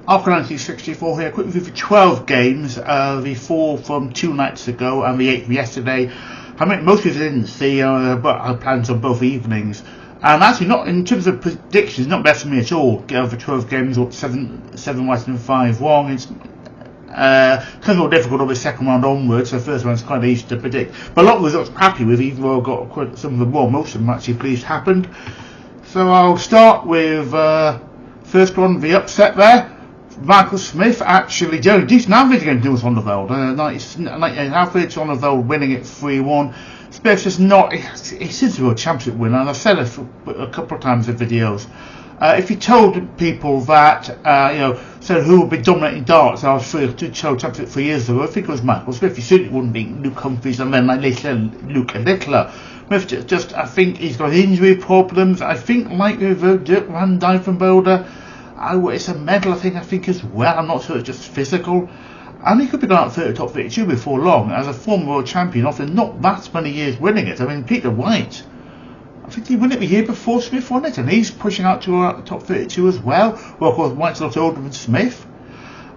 After 1964 here, quick review for 12 games, the 4 from 2 nights ago and the 8 from yesterday. I mean, most people didn't see, but I planned on both evenings. Actually, not in terms of predictions, not best for me at all. For 12 games, 7 right and 5 wrong. It's kind of more difficult on the second round onwards, so the first round's quite easy to predict. But a lot of results I'm happy with, even though I got quite some of them wrong. Most of them actually pleased happened. So I'll start with first one, the upset there. Michael Smith actually did a decent average against Niels van der Velde. 98 average on the Velde, winning it 3-1. Smith's just not, he seems to be a championship winner, and I've said it a couple of times in videos. If you told people that, said who would be dominating darts after the championship 3 years ago, I think it was Michael Smith. You certainly wouldn't be Luke Humphries, and then like they said, Luke Littler. Smith just, I think he's got injury problems. I think like with Dirk van Dijvenbode, it's a mental thing, I think, as well. I'm not sure it's just physical. And he could be going out 30 top 32 before long. As a former world champion, after not that many years winning it. I mean, Peter White, I think he won it the year before Smith won it, and he's pushing out to top 32 as well. Well, of course, White's a lot older than Smith.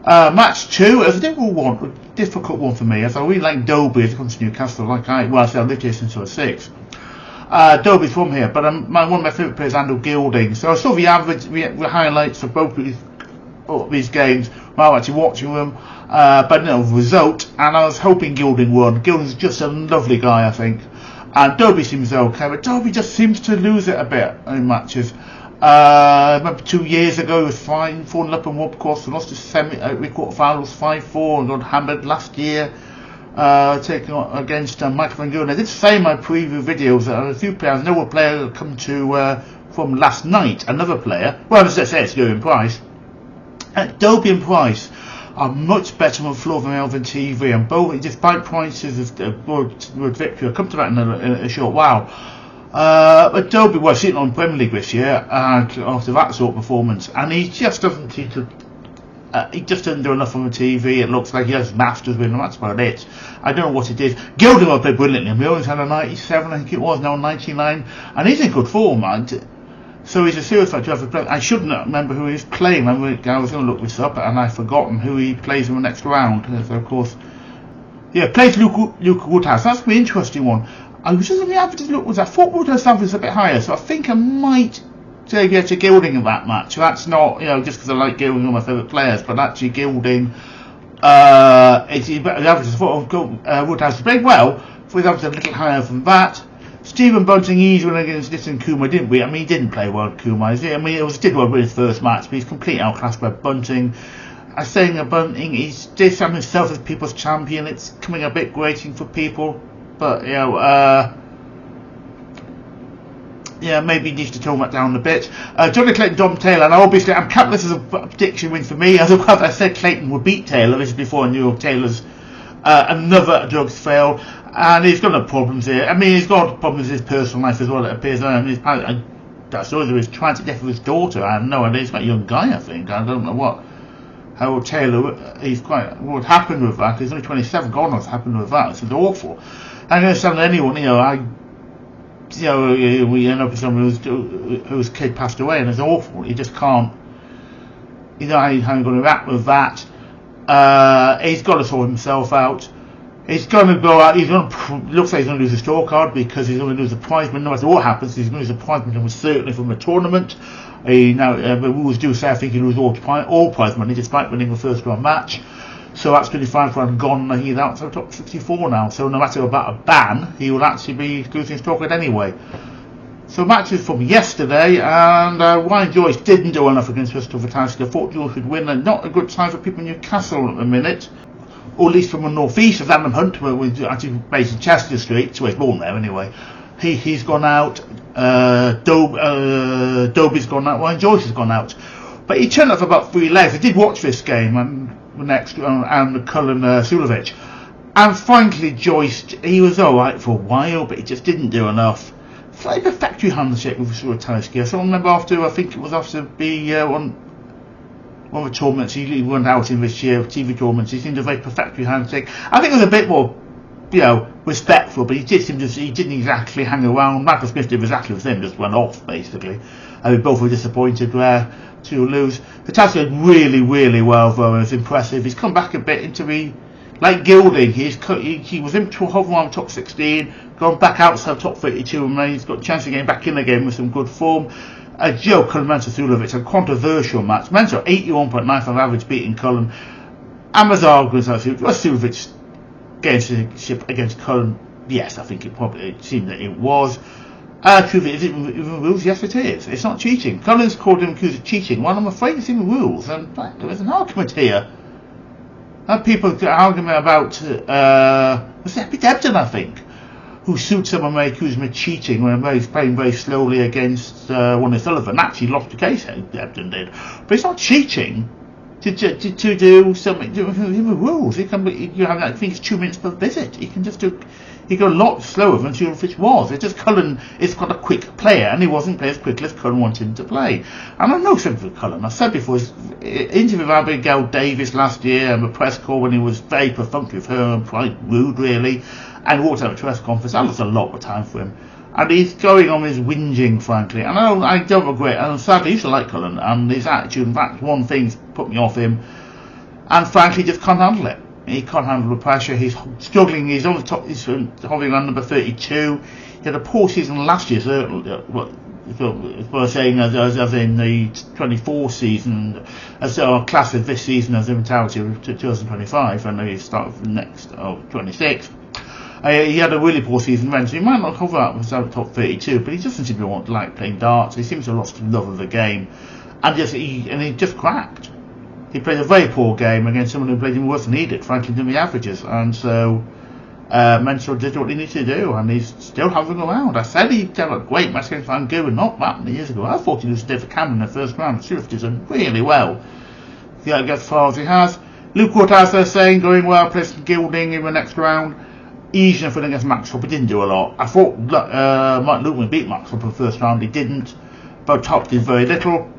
Match 2 is a difficult one for me, as I really like Dobie as he comes to Newcastle. I lived here since I was 6. Dobie's from here, but one of my favourite players is Andrew Gilding. So I saw the highlights of both of these games while actually watching them, but no result, and I was hoping Gilding won. Gilding's just a lovely guy, I think, and Dobie seems okay, but Dobie just seems to lose it a bit in matches. I remember 2 years ago he was fine, falling up and up course, and lost his quarter-finals 5-4 and got hammered last year. Taking on against Michael van Gerwen. I did say in my preview videos that a few players, I know a player come to from last night, another player, well, as I say, it's Gerwen Price. Dobie and Price are much better on the floor than TV, and both, despite Price's world victory, I'll come to that in a short while. But Dobie was sitting on Premier League this year after that sort of performance, and he just doesn't seem to. He just doesn't do enough on the TV. It looks like he has Masters win, and that's about it. I don't know what it is. Gilding will play brilliantly. He always had a 97, I think it was, now 99, and he's in good form, man. So he's a serious fight to have to play. I shouldn't remember who he's playing. I was going to look this up, and I've forgotten who he plays in the next round. So of course, plays Luke Woodhouse. That's the interesting one. I was just looking at the I thought Woodhouse average was a bit higher, so I think I might say to Gilding in that match. So that's not, just because I like Gilding, one of my favourite players, but actually Gilding, Woodhouse played well, for his average a little higher than that. Stephen Bunting, he's winning against Nissan Kumar, didn't we? I mean, he didn't play well at Kumar, is he? I mean, it did well with his first match, but he's completely outclassed by Bunting. I'm saying that Bunting, he's just himself as people's champion. It's coming a bit grating for people, but, maybe he needs to tone that down a bit. Johnny Clayton, Dom Taylor, and obviously I'm counting this as a prediction win for me. As I said, Clayton would beat Taylor. This is before I knew Taylor's another drugs fail, and he's got no problems here. I mean, he's got problems in his personal life as well, it appears. That's all there is, trying to death with his daughter. I have no idea. He's quite a young guy, I think. I don't know how old Taylor, what happened with that. He's only 27. God knows what happened with that. It's awful. I don't understand anyone, we end up with someone whose kid passed away, and it's awful. You just can't, how you're going to react with that. He's got to sort himself out. He's going to go out. Looks like he's going to lose a scorecard because he's going to lose a prize money. No matter what happens, he's going to lose a prize money, certainly from the tournament. The rules do say I think he'll lose all prize money despite winning the first round match. So that's 25 round gone. He's out to top 64 now. So no matter about a ban, he will actually be losing his scorecard anyway. So matches from yesterday, and Ryan Joyce didn't do enough against Bristol Vitality. I thought Joyce would win, and not a good time for people in Newcastle at the minute, or at least from the northeast of Adam Hunt, where we're actually based in Chester Street, so he's born there anyway. He's gone out, Dobie's gone out, Ryan Joyce has gone out. But he turned up for about 3 legs. I did watch this game, and Cullen Sulovic. And frankly, Joyce, he was alright for a while, but he just didn't do enough. It's like a factory handshake with Sulovic. So I remember after one of the tournaments he went out in this year, TV tournaments, he seemed a very factory handshake. I think it was a bit more respectful, but he didn't exactly hang around. Michael Smith did exactly the same, just went off basically. We both were disappointed to lose. Hitachi did really, really well though. It was impressive. He's come back a bit into like Gilding. He was in hovering around top 16, gone back outside top 32, and he's got a chance of getting back in again with some good form. Joe Cullen Mentor Sulovic, a controversial match. Mentor 81.95 average beating Cullen. Amazar goes out Sulovic against Cullen. Yes, I think it seemed that it was. Truth is it in the rules? Yes, it is. It's not cheating. Cullen's called him accused of cheating. Well, I'm afraid it's in the rules, and there is an argument here. People arguing about was it Debden, I think, who sued someone may accuse him of cheating when he's playing very slowly against one of Sullivan. Actually lost the case, Debden did. But it's not cheating to do something in the rules. I think it's 2 minutes per visit. He go a lot slower than Sulovic was. It's just Cullen is quite a quick player, and he wasn't playing as quickly as Cullen wanted him to play. And I know something for Cullen. I said before, his interview with Abigail Davis last year and the press call when he was very perfunctory with her and quite rude really, and walked out of the press conference. That was a lot of time for him. And he's going on his whinging, frankly. And I don't regret it. And sadly, I used to like Cullen, and his attitude, in fact, one thing's put me off him. And frankly, just can't handle it. He can't handle the pressure. He's struggling. He's on the top. He's hovering around number 32. He had a poor season last year, saying as in the 24 season, as our class of this season as in totality of 2025, and he starts the next 26. He had a really poor season then, so he might not cover up with the top 32, but he doesn't seem to want to like playing darts. He seems to have lost the love of the game, and he just cracked. He played a very poor game against someone who played him worse than he did, frankly, than the averages, and so Mentor did what he needed to do, and he's still hovering around. I said he'd have a great match against Van Gogh not that many years ago. I thought he was David Cameron in the first round. Swift did really well. He got as far as he has. Luke Wood, as they're saying, going well, plays Gilding in the next round. Easy enough against Maxwell, but didn't do a lot. I thought Mike Lukeman beat Maxwell for the first round. He didn't, but Top did very little.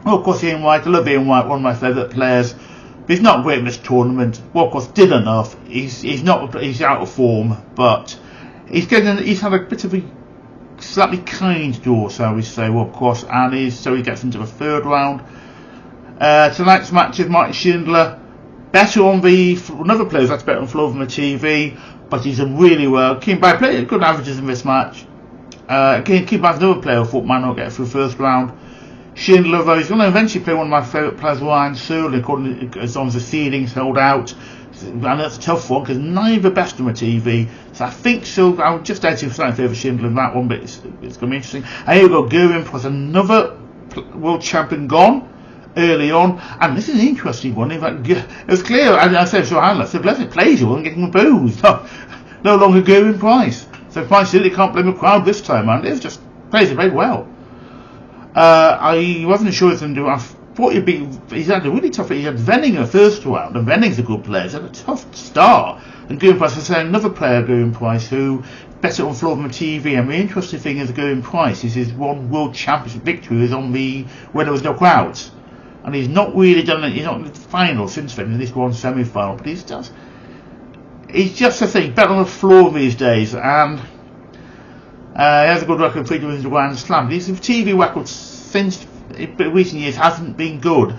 Well, of course, Ian White. I love Ian White, one of my favourite players. But he's not great in this tournament. Well, of course, did enough. He's out of form, but he's had a bit of a slightly kind draw, shall we say. Well, of course, and so he gets into the third round. Tonight's match is Martin Schindler. Better on another player that's better on floor than the TV, but he's done really well. Kimbai played good averages in this match. Kimbai's another player who thought might not get through first round. Schindler, though, he's going to eventually play one of my favourite players, Ryan Searle, according to as long as the seeding's held out. And that's a tough one because neither best on the TV. So I think so. I'll just add to slightly favour Schindler in that one, but it's going to be interesting. And here we go, Gurin plus another world champion gone early on, and this is an interesting one. In fact, it was clear, and I said to Handler, so Blessed plays you and getting booed. No longer Gurin Price. So Price really can't blame the crowd this time, and it just plays it very well. I wasn't sure he was going to do. I thought he's had a really tough. He had Venning in the first round, and Venning's a good player. He's had a tough start. And Gurin Price, I said another player, Gurin Price, who better on floor than the TV. And the interesting thing is Gurin Price is his one world championship victory is on when there was no crowds. And he's not really done it. He's not in the final since then. In this one semi-final, but he's just I think better on the floor these days. And he has a good record for the Grand Slam. His TV record since recent years hasn't been good,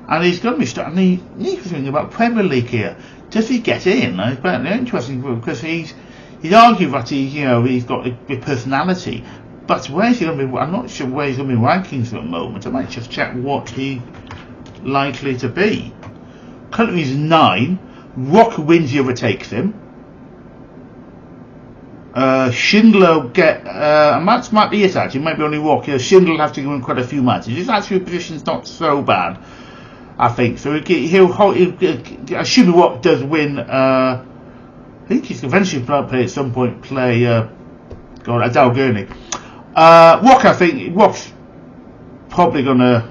and he's going to be starting. The interesting thing about Premier League here, does he get in? It's interesting because he's argued that he's got a personality. But where's he going to be? I'm not sure where he's going to be rankings at the moment. I might just check what he's likely to be. Currently he's 9. Rock wins, he overtakes him. Schindler match might be it actually. It might be only Rock. Schindler will have to go in quite a few matches. His actual position's not so bad, I think. So assuming Rock does win. I think he's eventually play at some point. Adele Gurney. Rock, I think Rock's probably going to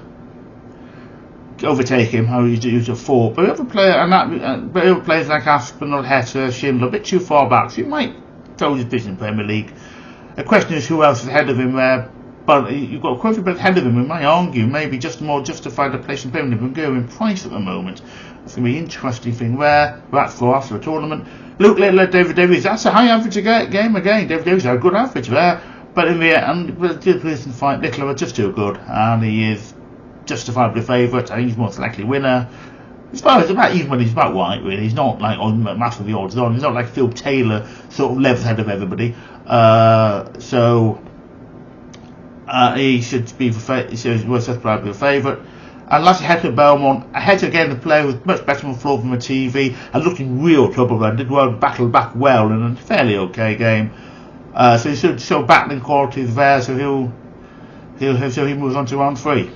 overtake him. How he's a 4, but other players like Aspinall, Hester, Schindler, a bit too far back. So he might throw his business in Premier League. The question is who else is ahead of him there. but you've got quite a bit ahead of him. We might argue maybe just more justified a place in Birmingham and go in price at the moment. It's going to be an interesting thing where that's for after the tournament. Luke Little, David Davies, that's a high average game again. David Davies had a good average there, but in the end, the fight, Little was just too good, and he is justifiably favourite. I think he's most likely winner. It's about even when he's about white, really. He's not like on massively odds on. He's not like Phil Taylor, sort of levels ahead of everybody. He should be justifiably a favourite. And lastly, Head to Belmont. Ahead again, the player was much better on the floor than the TV and looking real trouble and did well, battled back well in a fairly okay game. So he should show battling qualities there. So he moves on to round 3.